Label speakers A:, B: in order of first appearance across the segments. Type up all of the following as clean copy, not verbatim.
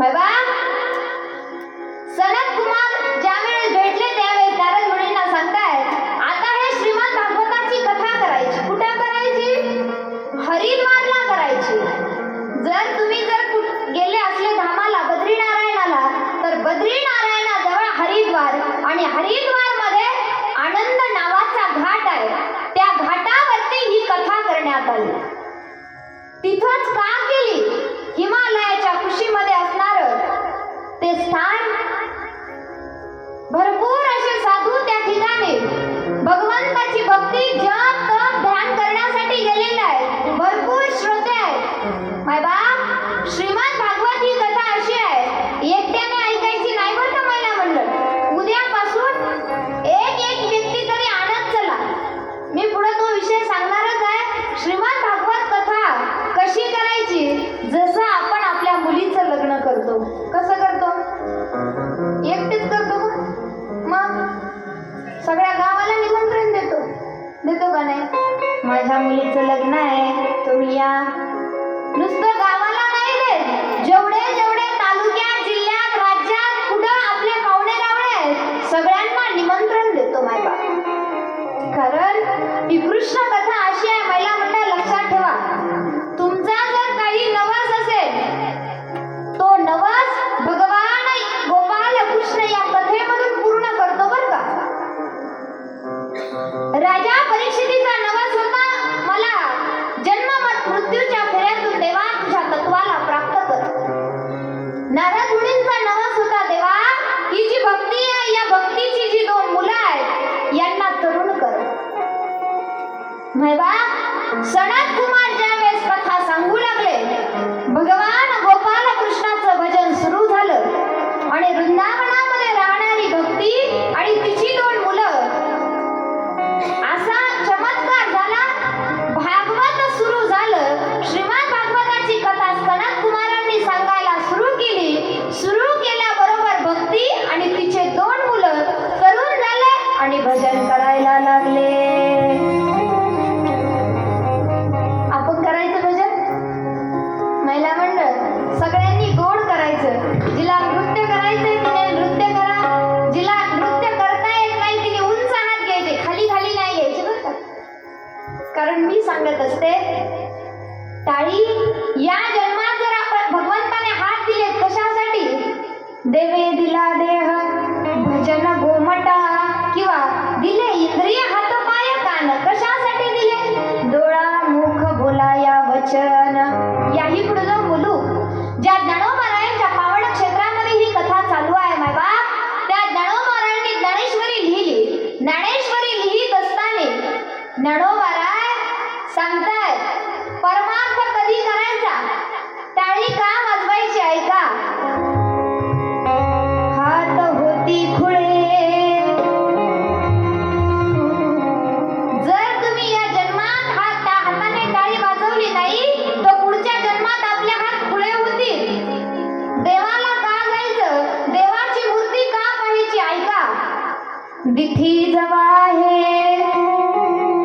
A: बाबा सनत कुमार ज्यावेळेस भेटले त्यावेळेस नारद मुनींना सांगताय, आता हे श्रीमद भागवताची कथा करायची. कुठे करायची? हरिद्वारला करायची. जर तुम्ही गेले असले धामाला बद्रीनारायणाला, तर बद्रीनारायणाजवळ हरिद्वार आणि हरिद्वार मध्ये आनंद नावाचा घाट आहे. त्या घाटावरती ही कथा करण्यात आली. तिथंच का केली? हिमालयाच्या कुशीमध्ये असणार ते स्थान, भरपूर असे साधू त्या ठिकाणी भगवंताची भक्ती जप तप ध्यान करण्यासाठी गेलेले आहेत. भरपूर श्रोते आहेत. मायबाप श्रीमद भागवत ही कथा अशी आहे, एकट्याने ऐकायची नाही बरं का महिला मंडळ. उद्यापासून एक व्यक्ती तरी आणत चला. मी पुढे तो विषय सांगणारच आहे. श्रीमद भागवत कथा कशी करायची? जसं आपण आपल्या मुलीचं लग्न करतो. कसं करतो? एकटेच करतो मग सगळ्या गावाला निमंत्रण देतो का नाही? माझ्या मुलीचं लग्न आहे, तुम्ही या. नुसतं गावाला नाही देत, जेवढे तालुक्यात जिल्ह्यात राज्यात कुठं आपले पाहुणे रावळे आहेत सगळ्यांना निमंत्रण देतो मायबा. कारण ही कृष्ण कथा अशी आहे महिला मंडळ, लक्षात ठेवा. तुमचा जर काही नवस असेल, तो नवस भगवान गोपाल कृष्ण या कथेमधून पूर्ण करतो बरं का. राजा परीक्षितीचा नवस होता, मला जन्म मृत्यूच्या फेऱ्यातून देवा तुझ्या तत्वाला प्राप्त कर. नारद मुनींचा नवस होता, देवा ही जी भक्ती आहे, या भक्तीची जी 2 मुलं आहेत यांना तरुण कर. मायबा सनत कुमार ज्यावेळेस कथा सांगू लागले, भगवान गोपाल कृष्णाचं भजन सुरू झालं आणि वृंदावनामध्ये राहणारी भक्ती आणि तिची 2 मुलं, असा चमत्कार झाला. भागवत सुरू झालं. श्रीमद भागवताची कथा सनत कुमारांनी सांगायला सुरू केली. सुरू केल्याबरोबर भक्ती आणि तिचे 2 मुलं तरुण झाले आणि भजन करायला लागले. आपण करायचं भजन महिला मंडळ, सगळ्यांनी गोड करायचं. जिला नृत्य करायचंय तिने नृत्य करा, जिला नृत्य करता येत नाही तिने उंच हात घ्यायचे, खाली खाली नाही घ्यायचे बरं का. कारण मी सांगत असते, टाळी या जन्मात जर आपण भगवंताने हात दिले कशासाठी? देवे दिला देह भजन गोमटा, किंवा दिले इंद्रिय हात पाय कान, कशासाठी दिले? डोळा मुख बोलाया वचन. याही पुढे जाऊन बोलू. ज्या ज्ञानोबारायांच्या पावन क्षेत्रामध्ये ही कथा चालू आहे मायबाप, त्या ज्ञानोबारायांनी ज्ञानेश्वरी लिहिली. ज्ञानेश्वरी लिहित असताना ज्ञानोबाराय सांगतायत, परमार्थ कधी करायचा? टाळी का वाजवायची ऐका. हात होती खुळे, जर तुम्ही या जन्मात हाताने टाळी वाजवली नाही तर पुढच्या जन्मात आपले हात खुळे होतील. देवाला का जायचं? देवाची मूर्ती का पाहायची? ऐका. दिठी जवाहे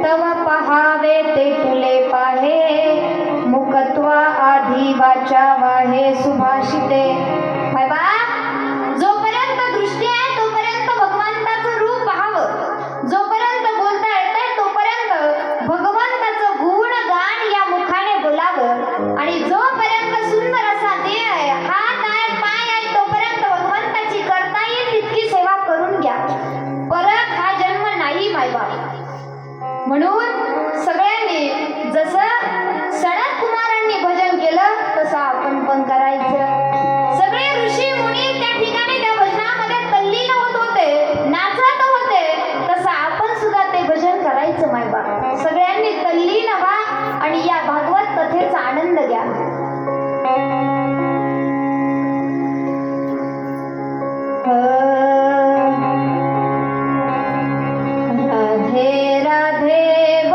A: तव पहावे ते तुले पाहे, मुकत्वा आधी वाचा वाहे सुभाषिते. बाबा जोपर्यंत दृष्टी आहे तोपर्यंत भगवंताचं रूप पाहावं, जोपर्यंत बोलता येतंय तोपर्यंत भगवंताचं गुण गान या मुखाने बोलावं, आणि जोपर्यंत सुंदर असा देह आहे, हात आहे पाय आहे, तोपर्यंत भगवंताची करता येईल तितकी सेवा करून घ्या. परत हा जन्म नाही मायबाप. म्हणून सगळ्यांनी जसं सनत कुमारांनी भजन केलं तसं आपण पण करायचं. सगळे ऋषी मुनी त्या ठिकाणी त्या भजनामध्ये तल्लीन होत होते, नाचत होते, तसं आपण सुद्धा ते भजन करायचं मायबा. सगळ्यांनी तल्लीन व्हा आणि या भागवत कथेचा आनंद घ्या. राधे राधे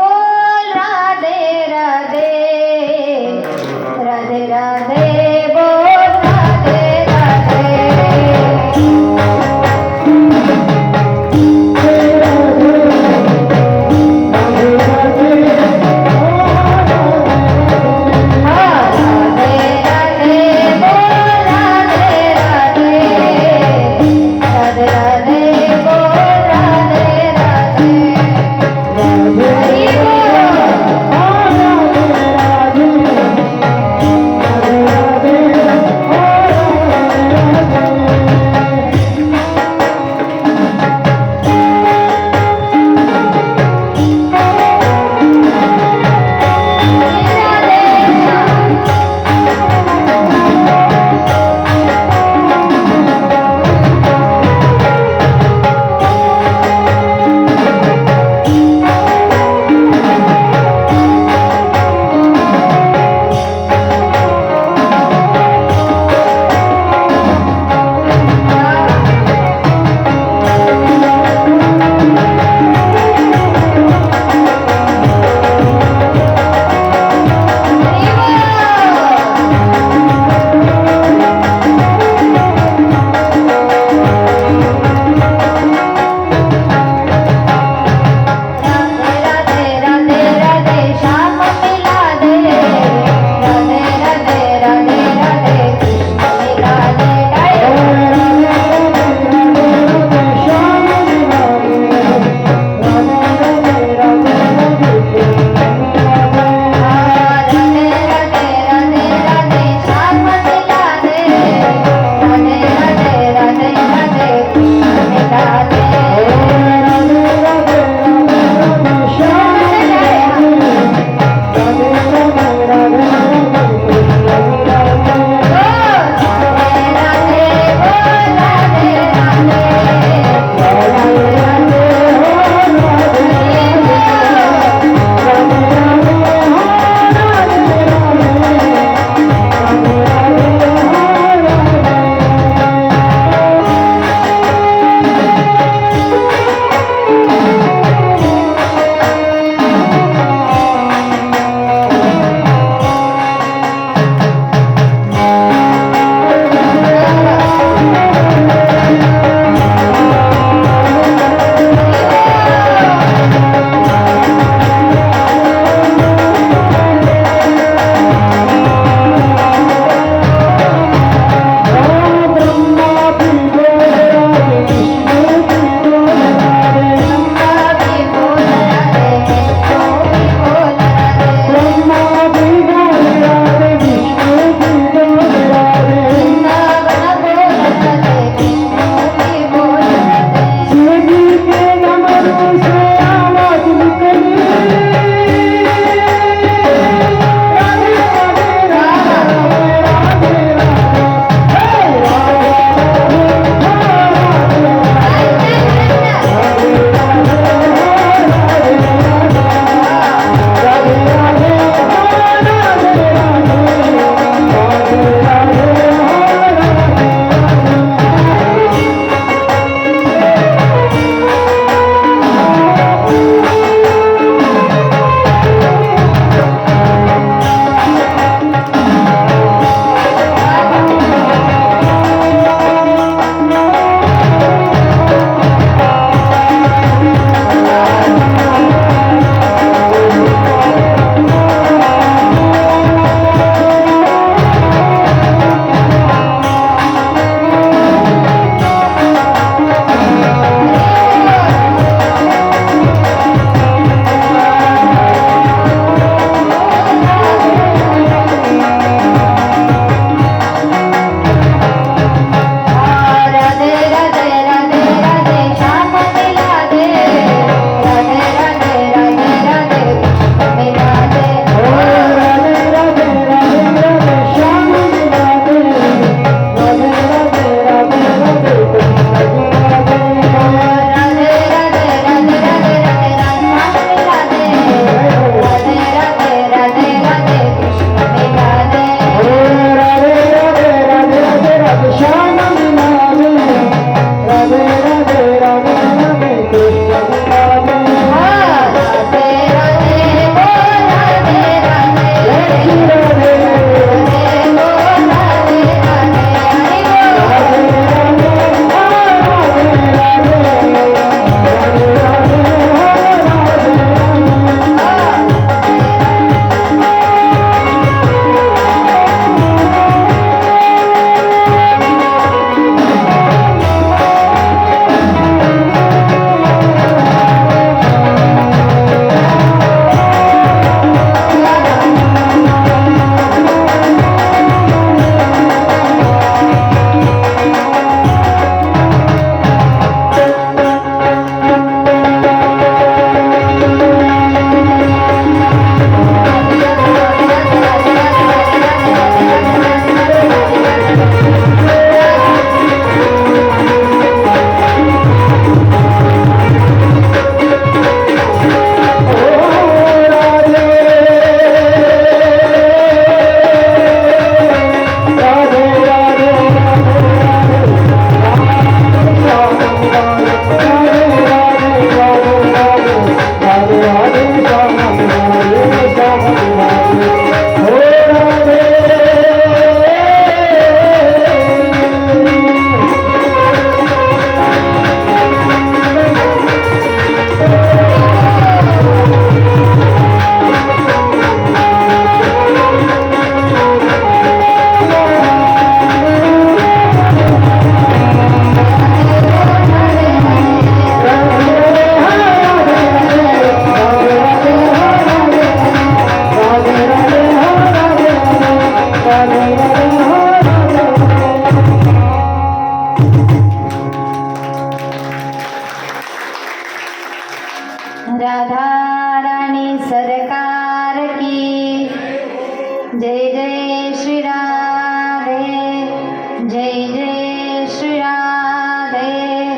A: जय जय श्री राधे,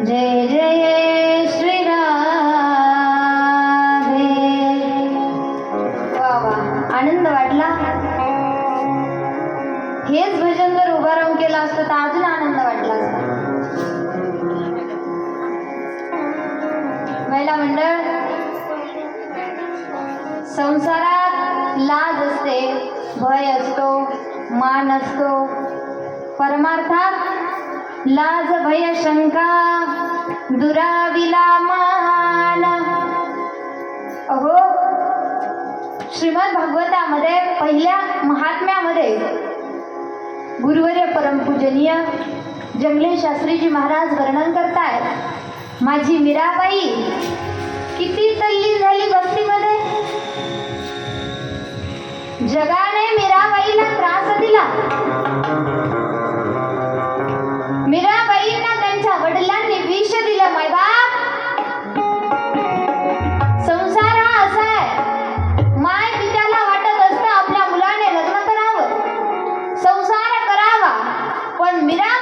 A: जय जय श्री राधे. वा वा, आनंद वाटला. हेच भजन जर उभा राहून केलं असतं तर अजून आनंद वाटला असता. महिला मंडळ, संसारात लाज असते, भय असतो, मान असतो. परमार्थात लाज भय शंका दुराविला मान. अहो, श्रीमद भागवतामध्ये पहिल्या महात्म्यामध्ये गुरुवर्य परमपूजनीय जंगले शास्त्रीजी महाराज वर्णन करतायत. माझी मीराबाई किती तल्लीन झाली भक्तीमध्ये. जगाने मीराबाईला त्रास दिला. मीराबाईंना त्यांच्या वडिलांनी विष दिलं. मायबाप, संसार हा असा आहे, माय पित्याला वाटत असतं आपल्या मुलाने लग्न करावं, संसार करावा, पण मीरा